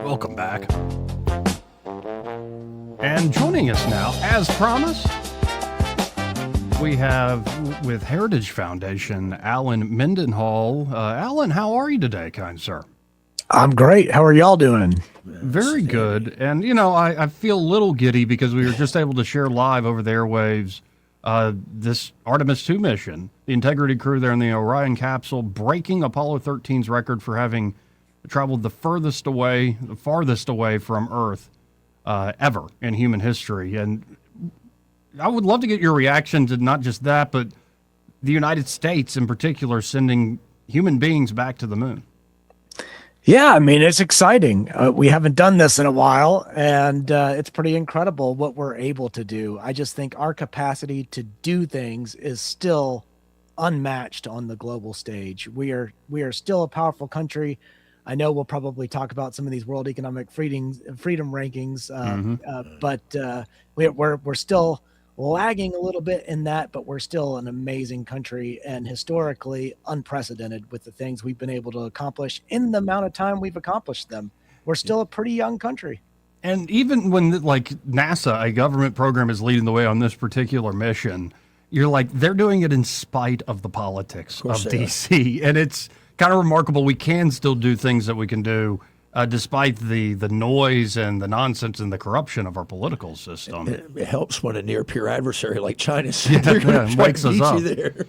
Welcome back. And joining us now, as promised, we have with Heritage Foundation, Alan Mendenhall. Alan, how are you today, kind sir? I'm great. How are y'all doing? Very good. And, you know, I feel a little giddy because we were just able to share live over the airwaves this Artemis II mission, the integrity crew there in the Orion capsule, breaking Apollo 13's record for having traveled the farthest away from Earth ever in human history. And I would love to get your reaction to not just that, but the United States in particular sending human beings back to the moon. Yeah, I mean, it's exciting. We haven't done this in a while, and it's pretty incredible what we're able to do. I just think our capacity to do things is still unmatched on the global stage. We are still a powerful country. I know we'll probably talk about some of these World Economic Freedom rankings, but we're still lagging a little bit in that, but we're still an amazing country and historically unprecedented with the things we've been able to accomplish in the amount of time we've accomplished them. We're still a pretty young country. And even when like NASA, a government program, is leading the way on this particular mission, you're like, they're doing it in spite of the politics of DC. And it's kind of remarkable. We can still do things that we can do despite the noise and the nonsense and the corruption of our political system. It helps when a near peer adversary like China wakes us up. There.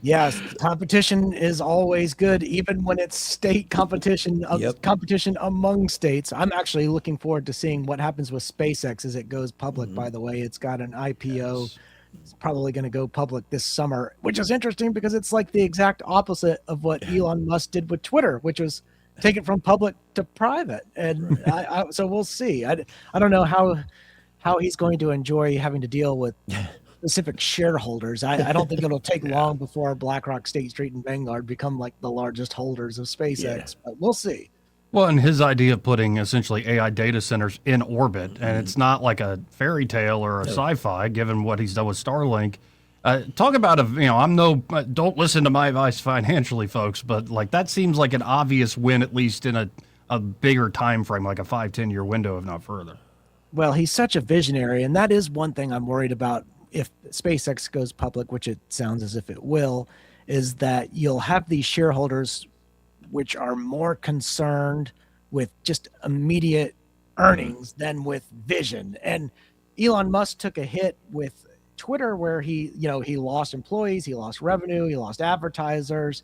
Yes, competition is always good, even when it's state competition, competition among states. I'm actually looking forward to seeing what happens with SpaceX as it goes public, by the way. It's got an IPO. Yes. It's probably going to go public this summer, which is interesting because it's like the exact opposite of what Elon Musk did with Twitter, which was take it from public to private. And so we'll see. I don't know how he's going to enjoy having to deal with specific shareholders. I don't think it'll take long before BlackRock, State Street, and Vanguard become like the largest holders of SpaceX, but we'll see. Well, and his idea of putting essentially AI data centers in orbit, and it's not like a fairy tale or a sci-fi, given what he's done with Starlink. Talk about don't listen to my advice financially, folks, but like that seems like an obvious win, at least in a bigger time frame, like a 5-10 year window, if not further. Well, he's such a visionary, and that is one thing I'm worried about if SpaceX goes public, which it sounds as if it will, is that you'll have these shareholders which are more concerned with just immediate earnings than with vision. And Elon Musk took a hit with Twitter where he lost employees, he lost revenue, he lost advertisers,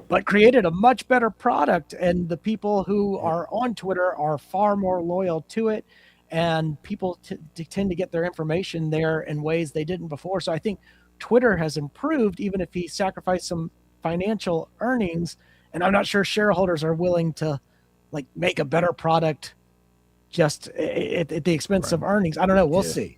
but created a much better product. And the people who are on Twitter are far more loyal to it. And people tend to get their information there in ways they didn't before. So I think Twitter has improved, even if he sacrificed some financial earnings. And I'm not sure shareholders are willing to like make a better product just at the expense of earnings. I don't know. We'll see.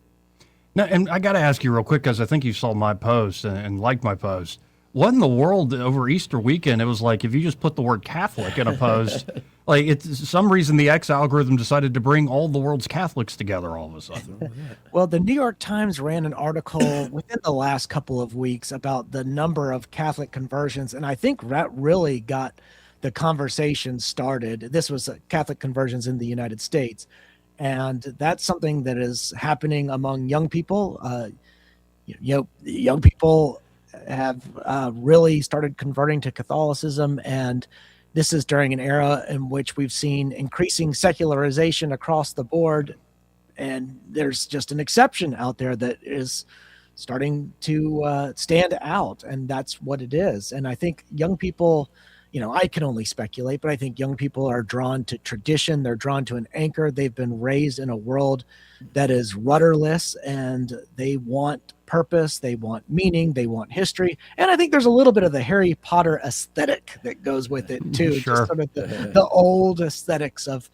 Now, and I got to ask you real quick, because I think you saw my post and liked my post. What in the world over Easter weekend? It was like if you just put the word Catholic in a post, like it's some reason the X algorithm decided to bring all the world's Catholics together all of a sudden. Well, the New York Times ran an article within the last couple of weeks about the number of Catholic conversions, and I think that really got the conversation started. This was Catholic conversions in the United States. And that's something that is happening among young people. Young people have really started converting to Catholicism, and this is during an era in which we've seen increasing secularization across the board, and there's just an exception out there that is starting to stand out, and that's what it is. And I think young people, I can only speculate, but I think young people are drawn to tradition. They're drawn to an anchor. They've been raised in a world that is rudderless, and they want purpose. They want meaning. They want history. And I think there's a little bit of the Harry Potter aesthetic that goes with it too. Sure. Just sort of the old aesthetics of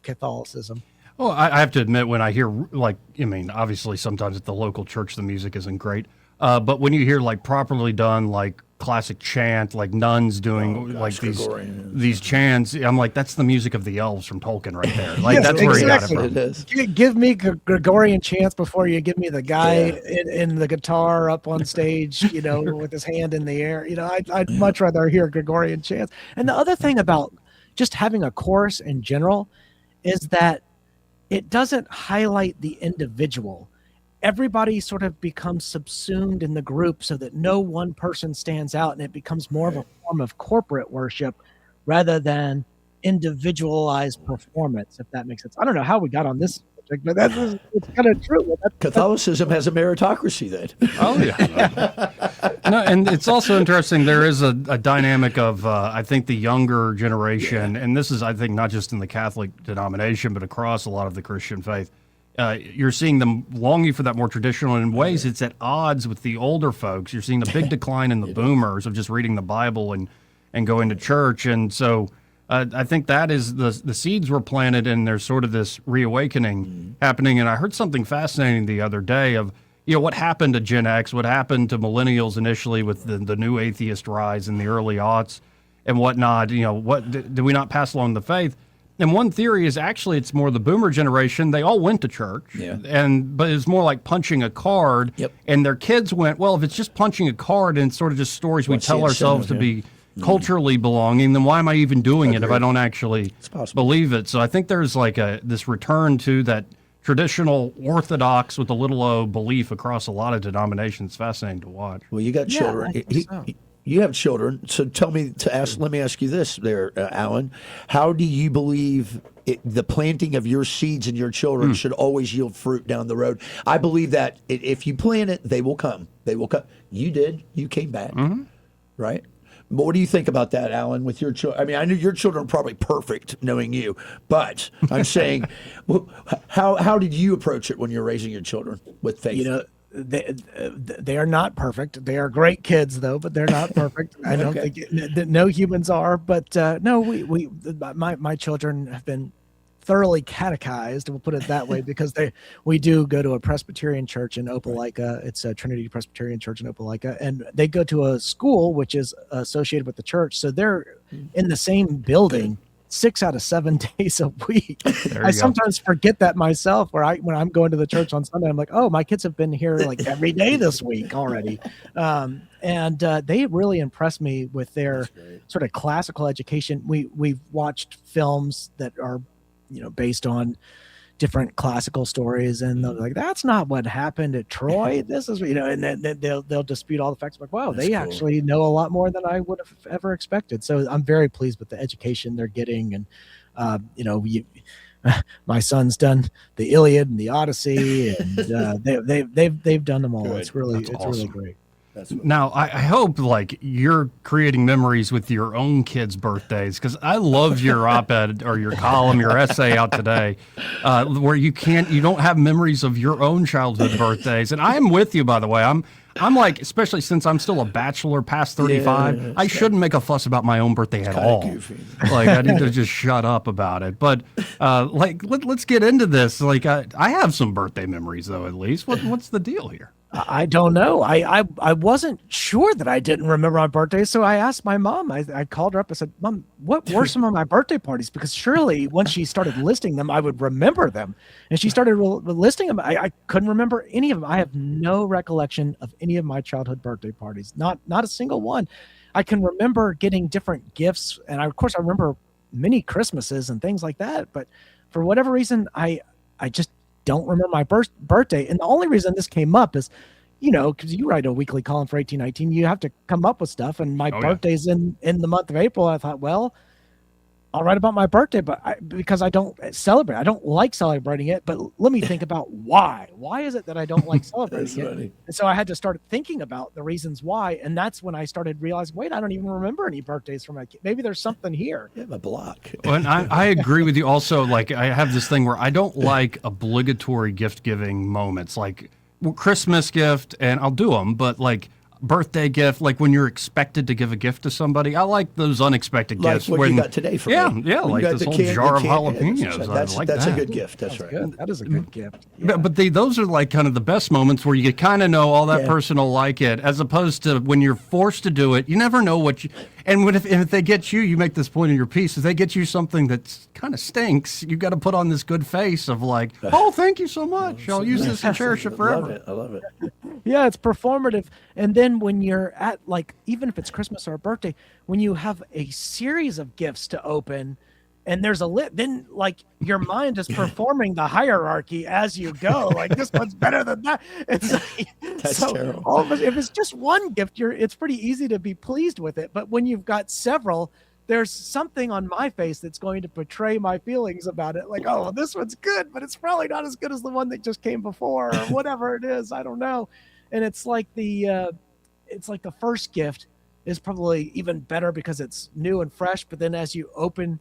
Catholicism. Well, I have to admit, when I hear, obviously sometimes at the local church, the music isn't great. But when you hear like properly done, like classic chant, like nuns doing these chants, I'm like, that's the music of the elves from Tolkien right there. Like that's where he got it from. It is. Give me Gregorian chants before you give me the guy in the guitar up on stage, with his hand in the air. I'd much rather hear Gregorian chants. And the other thing about just having a chorus in general is that it doesn't highlight the individual. Everybody sort of becomes subsumed in the group so that no one person stands out, and it becomes more of a form of corporate worship rather than individualized performance, if that makes sense. I don't know how we got on this subject, but it's kind of true. Catholicism has a meritocracy then. Oh yeah. No, and it's also interesting. There is a dynamic of I think the younger generation, and this is I think not just in the Catholic denomination, but across a lot of the Christian faith. You're seeing them longing for that more traditional. And in ways, it's at odds with the older folks. You're seeing the big decline in the boomers of just reading the Bible and going to church. And so I think that is the seeds were planted, and there's sort of this reawakening happening. And I heard something fascinating the other day of, what happened to Gen X, what happened to millennials initially with the new atheist rise in the early aughts and whatnot. What did we not pass along the faith? And one theory is actually it's more the boomer generation. They all went to church, but it's more like punching a card. Yep. And their kids went, well, if it's just punching a card and it's sort of just stories we tell ourselves to be culturally belonging, then why am I even doing it if I don't actually believe it? So I think there's like this return to that traditional orthodox with a little o belief across a lot of denominations. Fascinating to watch. Well, you got children. You have children, so let me ask you this there, Alan. How do you believe the planting of your seeds in your children should always yield fruit down the road? I believe that if you plant it, they will come. They will come. You did. You came back, right? But what do you think about that, Alan, with your children? I mean, I know your children are probably perfect, knowing you, but I'm saying, how did you approach it when you're raising your children with faith? They are not perfect. They are great kids, though, but they're not perfect. I don't think no humans are. But no, my children have been thoroughly catechized. We'll put it that way, because we do go to a Presbyterian church in Opelika. It's a Trinity Presbyterian church in Opelika, and they go to a school which is associated with the church. So they're in the same building 6 out of 7 days a week. I sometimes forget that myself, when I'm going to the church on Sunday, I'm like, oh, my kids have been here like every day this week already. And they really impressed me with their sort of classical education. We've watched films that are, based on different classical stories, and they're like, that's not what happened at Troy. This is, and then they'll dispute all the facts. I'm like, wow, they actually know a lot more than I would have ever expected. So I'm very pleased with the education they're getting. And, my son's done the Iliad and the Odyssey, and they've done them all. Good. It's really awesome. Really great. Now, I hope like you're creating memories with your own kids' birthdays, because I love your op-ed or your column, your essay out today, where you don't have memories of your own childhood birthdays. And I'm with you, by the way. I'm like, especially since I'm still a bachelor past 35, I shouldn't make a fuss about my own birthday at all. Goofy. Like, I need to just shut up about it. But let's get into this. Like, I have some birthday memories, though, at least. What's the deal here? I don't know. I wasn't sure that I didn't remember my birthday, so I asked my mom. I called her up. I said, Mom, what were some of my birthday parties? Because surely once she started listing them, I would remember them. And she started listing them. I couldn't remember any of them. I have no recollection of any of my childhood birthday parties. Not a single one. I can remember getting different gifts, and of course I remember many Christmases and things like that. But for whatever reason, I just don't remember my birthday. And the only reason this came up is, because you write a weekly column for 1819, you have to come up with stuff. And my birthday's in the month of April. I thought, well, I'll write about my birthday, but because I don't celebrate. I don't like celebrating it. But let me think about why. Why is it that I don't like celebrating it? Funny. And so I had to start thinking about the reasons why. And that's when I started realizing, wait, I don't even remember any birthdays for my kid. Maybe there's something here. You have a block. Well, and I agree with you also. Like, I have this thing where I don't like obligatory gift giving moments, like Christmas gift, and I'll do them, but like birthday gift, like when you're expected to give a gift to somebody, I like those unexpected Like gifts. what you got today for me. Yeah, When like you got this the whole jar of can- jalapenos. That's a good gift. That's right. Good. That is a good gift. But those are like kind of the best moments where you kind of know all that person will like it, as opposed to when you're forced to do it. You never know what you. And if they get you, you make this point in your piece. If they get you something that kind of stinks, you got to put on this good face of like, oh, thank you so much. I'll use this and cherish it forever. I love it. Yeah, it's performative. And then when you're at, like, even if it's Christmas or a birthday, when you have a series of gifts to open, and there's a then like your mind is performing the hierarchy as you go. Like this one's better than that. It's like, That's terrible. all of us, if it's just one gift, it's pretty easy to be pleased with it. But when you've got several, there's something on my face that's going to betray my feelings about it. Like, oh, this one's good, but it's probably not as good as the one that just came before, or whatever it is. I don't know. And it's like the first gift is probably even better because it's new and fresh. But then as you open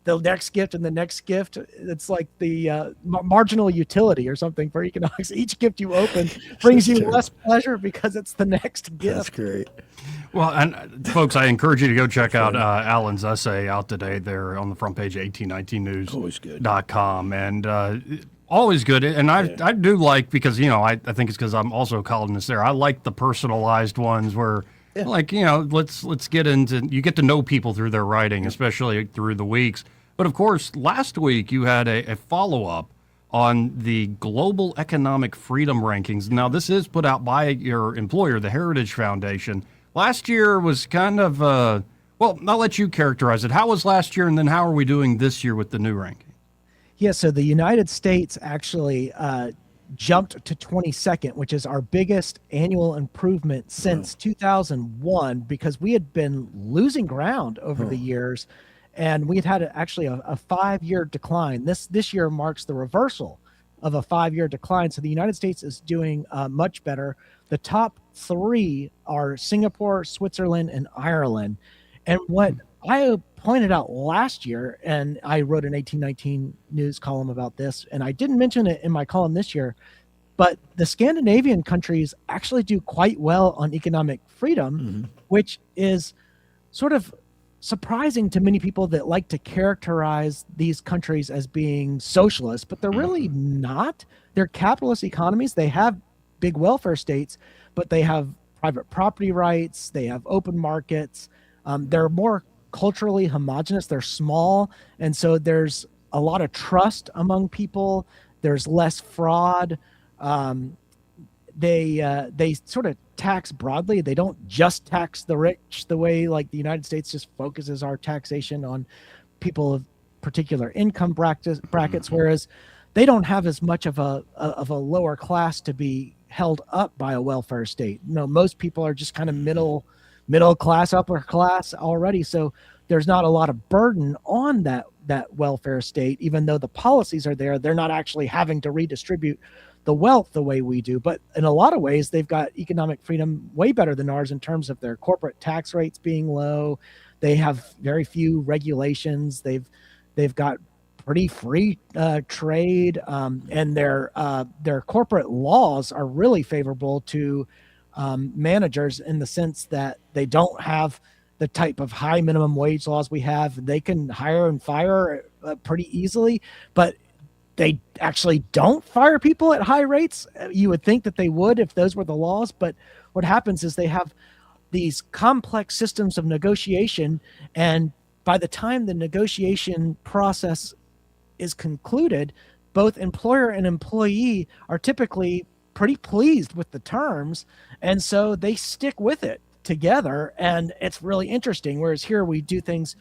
the next gift and the next gift, it's like the marginal utility or something for economics. Each gift you open brings you less pleasure because it's the next gift. That's great. Well, and folks, I encourage you to go check out Alan's essay out today there on the front page of 1819news.com. And always good. And I do like, because, I think it's because I'm also a columnist there. I like the personalized ones where, like, let's get into, you get to know people through their writing, especially through the weeks. But of course, last week you had a follow-up on the Global Economic Freedom Rankings. Now, this is put out by your employer, the Heritage Foundation. Last year was kind of, well, I'll let you characterize it. How was last year, and then how are we doing this year with the new ranking? Yeah, so the United States actually jumped to 22nd, which is our biggest annual improvement since 2001, because we had been losing ground over the years, and we had had actually a 5-year decline. This year marks the reversal of a 5-year decline. So the United States is doing much better. The top 3 are Singapore, Switzerland, and Ireland. And what I pointed out last year, and I wrote an 1819 news column about this, and I didn't mention it in my column this year, but the Scandinavian countries actually do quite well on economic freedom, which is sort of surprising to many people that like to characterize these countries as being socialist, but they're really not. They're capitalist economies. They have big welfare states, but they have private property rights. They have open markets. They're more culturally homogenous. They're small. And so there's a lot of trust among people. There's less fraud. They sort of tax broadly. They don't just tax the rich the way like the United States just focuses our taxation on people of particular income brackets, whereas they don't have as much of a lower class to be held up by a welfare state. Most people are just kind of middle class, upper class already. So there's not a lot of burden on that welfare state, even though the policies are there. They're not actually having to redistribute the wealth the way we do. But in a lot of ways, they've got economic freedom way better than ours in terms of their corporate tax rates being low. They have very few regulations. They've got pretty free trade, and their corporate laws are really favorable to managers in the sense that they don't have the type of high minimum wage laws we have. They can hire and fire pretty easily, but they actually don't fire people at high rates. You would think that they would if those were the laws, but what happens is they have these complex systems of negotiation, and by the time the negotiation process is concluded, both employer and employee are typically pretty pleased with the terms, and so they stick with it together, and it's really interesting. Whereas here we do things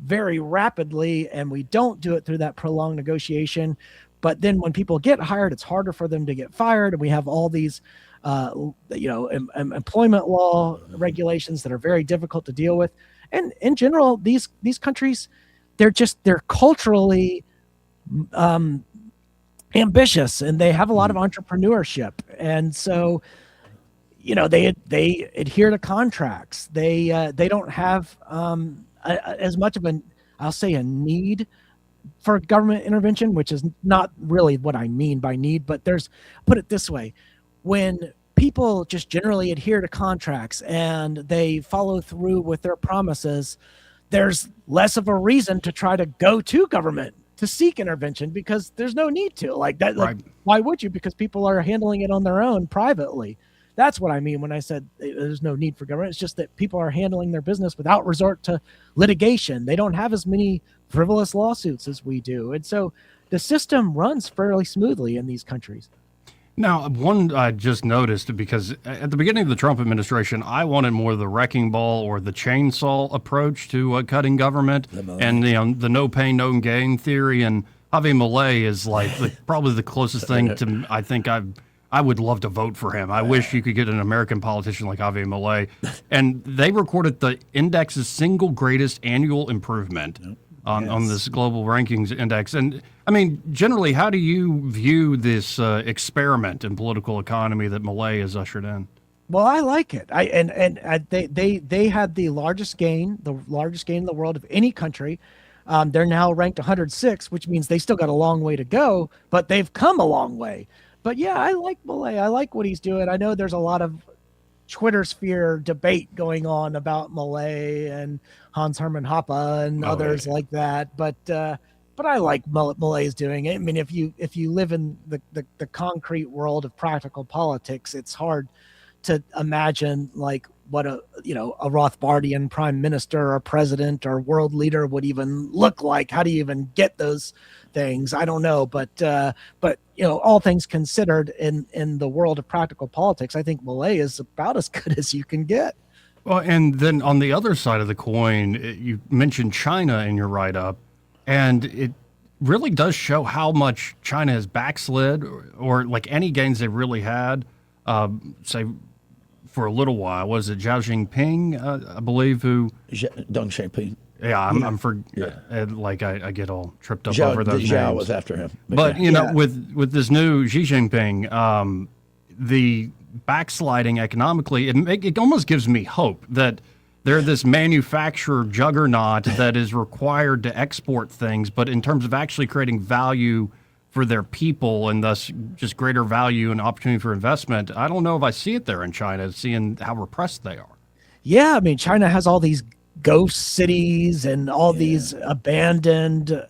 very rapidly, and we don't do it through that prolonged negotiation. But then when people get hired, it's harder for them to get fired, and we have all these employment law regulations that are very difficult to deal with. And in general, these countries, they're culturally ambitious, and they have a lot of entrepreneurship, and so they adhere to contracts. They don't have as much of a need for government intervention, which is not really what I mean by need. But put it this way, when people just generally adhere to contracts and they follow through with their promises, there's less of a reason to try to go to government to seek intervention, because there's no need to. Like that. Right. Why would you? Because people are handling it on their own privately. That's what I mean when I said there's no need for government. It's just that people are handling their business without resort to litigation. They don't have as many frivolous lawsuits as we do. And so the system runs fairly smoothly in these countries. Now, one I just noticed, because at the beginning of the Trump administration, I wanted more of the wrecking ball or the chainsaw approach to cutting government, and the no pain, no gain theory. And Javier Milei is like probably the closest thing to I think I would love to vote for him. I wish you could get an American politician like Javier Milei. And they recorded the index's single greatest annual improvement on this global rankings index. And I mean, generally, how do you view this experiment in political economy that Milei has ushered in? Well, I like it. They had the largest gain in the world of any country. They're now ranked 106, which means they still got a long way to go, but they've come a long way. But yeah, I like Milei. I like what he's doing. I know there's a lot of Twitter sphere debate going on about Milei and Hans Hermann Hoppe and others like that. But I like Milei is doing it. I mean, if you live in the concrete world of practical politics, it's hard to imagine like what a Rothbardian prime minister or president or world leader would even look like. How do you even get those things? I don't know, but all things considered, in the world of practical politics, I think Milei is about as good as you can get. Well, and then on the other side of the coin, you mentioned China in your write-up, and it really does show how much China has backslid, or like any gains they really had, say, for a little while. Was it Xi Jinping, I believe, who? Deng Xiaoping. Yeah, I get all tripped up over those Zhao names. was after him. But with this new Xi Jinping, the backsliding economically, it almost gives me hope that they're this manufacturer juggernaut that is required to export things, but in terms of actually creating value for their people and thus just greater value and opportunity for investment, I don't know if I see it there in China, seeing how repressed they are. Yeah, I mean, China has all these ghost cities and all these abandoned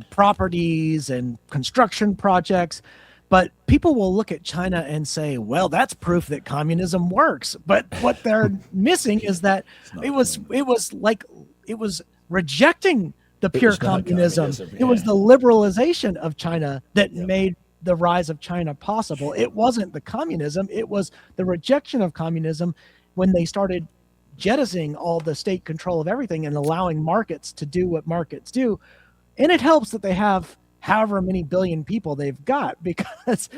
properties and construction projects. But people will look at China and say, well, that's proof that communism works. But what they're missing is that it was rejecting the pure communism. It was the liberalization of China that made the rise of China possible. It wasn't the communism. It was the rejection of communism when they started jettisoning all the state control of everything and allowing markets to do what markets do. And it helps that they have however many billion people they've got, because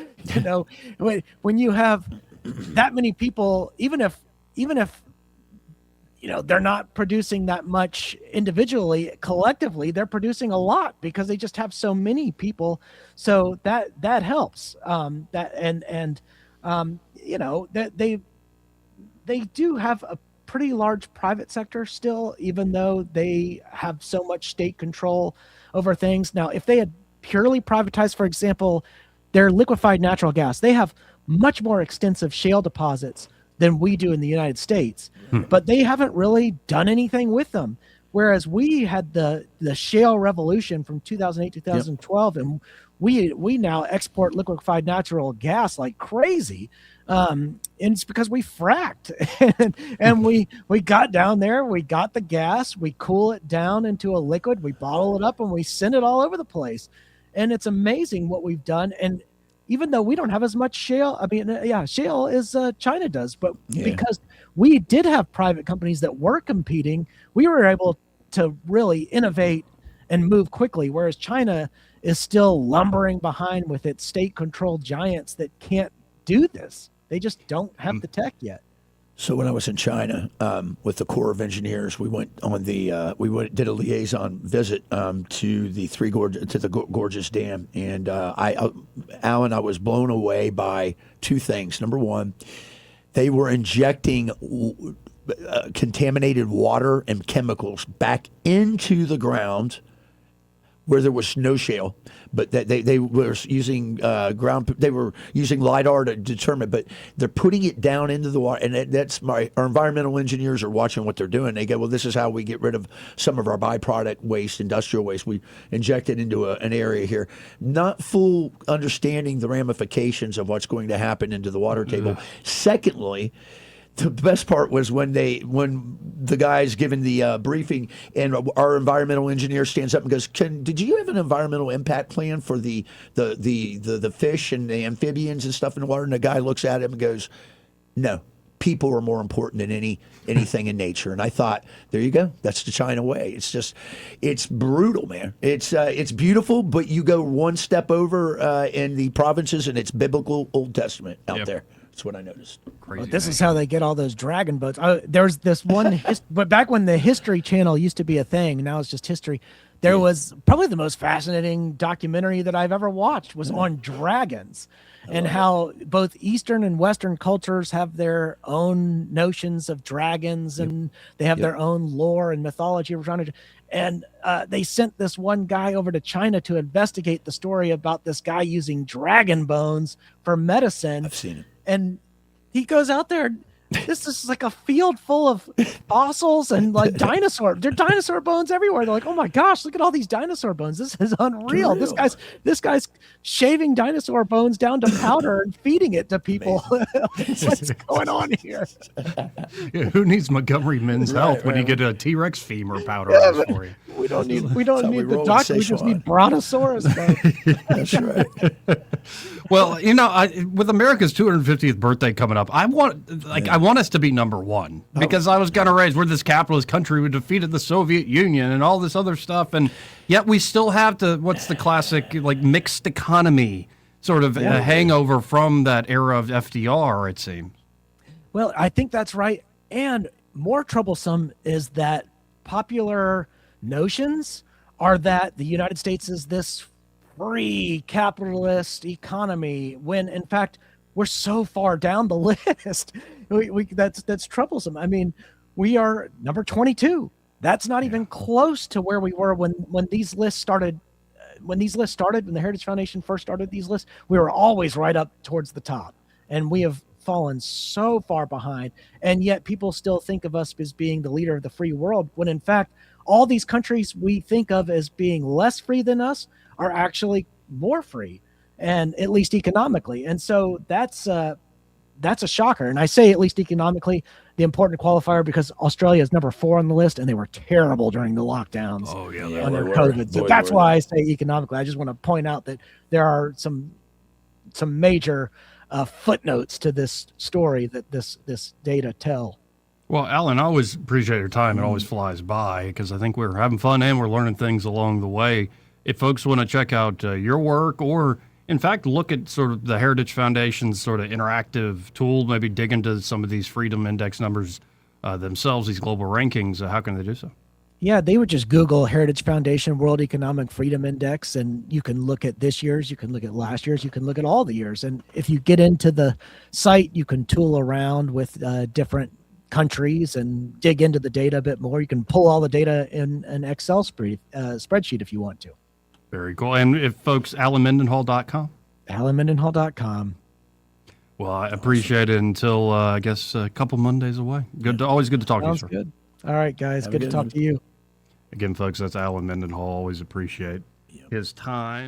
when you have that many people, even if they're not producing that much individually, collectively they're producing a lot because they just have so many people. So that helps. They do have a pretty large private sector still, even though they have so much state control over things. Now, if they had purely privatized, for example, their liquefied natural gas, they have much more extensive shale deposits than we do in the United States, but they haven't really done anything with them. Whereas we had the shale revolution from 2008, 2012, and we now export liquefied natural gas like crazy. And it's because we fracked and we got down there, we got the gas, we cool it down into a liquid, we bottle it up, and we send it all over the place. And it's amazing what we've done. And even though we don't have as much shale, shale as China does, but because we did have private companies that were competing, we were able to really innovate and move quickly, whereas China is still lumbering behind with its state-controlled giants that can't do this. They just don't have the tech yet. So when I was in China with the Corps of Engineers, we went on did a liaison visit to the Gorges Dam, and Alan, I was blown away by two things. Number one, they were injecting contaminated water and chemicals back into the ground where there was no shale, but they were using they were using LIDAR to determine, but they're putting it down into the water, and our environmental engineers are watching what they're doing. They go, well, this is how we get rid of some of our byproduct waste, industrial waste. We inject it into an area here, not full understanding the ramifications of what's going to happen into the water table. Secondly, the best part was when the guy's giving the briefing, and our environmental engineer stands up and goes, did you have an environmental impact plan for the fish and the amphibians and stuff in the water? And the guy looks at him and goes, no, people are more important than anything in nature. And I thought, there you go. That's the China way. It's brutal, man. It's beautiful, but you go one step over in the provinces, and it's biblical Old Testament out there. That's what I noticed. Crazy. Well, this is how they get all those dragon boats. There's this one, but back when the History Channel used to be a thing, now it's just history. There was probably the most fascinating documentary that I've ever watched was on dragons, and how both Eastern and Western cultures have their own notions of dragons, and they have their own lore and mythology. And they sent this one guy over to China to investigate the story about this guy using dragon bones for medicine. I've seen it. And he goes out there. This is like a field full of fossils and like dinosaur. There are dinosaur bones everywhere. They're like, oh my gosh, look at all these dinosaur bones. This is unreal. This guy's shaving dinosaur bones down to powder and feeding it to people. What's going on here? Yeah, who needs Montgomery Men's help when you get a T-Rex femur powder for you? We don't need the doctor. We just need Brontosaurus. That's right. Well, with America's 250th birthday coming up, I want us to be number one, because I was kind of raised, we're this capitalist country. We defeated the Soviet Union and all this other stuff, and yet we still have what's the classic like mixed economy sort of hangover from that era of FDR, it seems. Well, I think that's right. And more troublesome is that popular notions are that the United States is this free capitalist economy, when in fact we're so far down the list. That's troublesome. I mean, we are number 22. That's not even close to where we were when these lists started. When the Heritage Foundation first started these lists, we were always right up towards the top, and we have fallen so far behind. And yet people still think of us as being the leader of the free world, when in fact all these countries we think of as being less free than us are actually more free, and at least economically. And so that's a shocker. And I say at least economically, the important qualifier, because Australia is number 4 on the list, and they were terrible during the lockdowns under COVID. So that's why I say economically. I just want to point out that there are some major footnotes to this story that this data tell. Well, Alan, I always appreciate your time. It always flies by, because I think we're having fun and we're learning things along the way. If folks want to check out your work, or in fact look at sort of the Heritage Foundation's sort of interactive tool, maybe dig into some of these Freedom Index numbers themselves, these global rankings, how can they do so? Yeah, they would just Google Heritage Foundation World Economic Freedom Index, and you can look at this year's, you can look at last year's, you can look at all the years. And if you get into the site, you can tool around with different countries and dig into the data a bit more. You can pull all the data in an Excel spreadsheet if you want to. Very cool. And if folks, AlanMendenhall.com? AlanMendenhall.com. Well, I appreciate it until, I guess, a couple Mondays away. Always good to talk to you, sir. Sounds good. All right, guys. Good to talk to you. Again, folks, that's Alan Mendenhall. Always appreciate his time.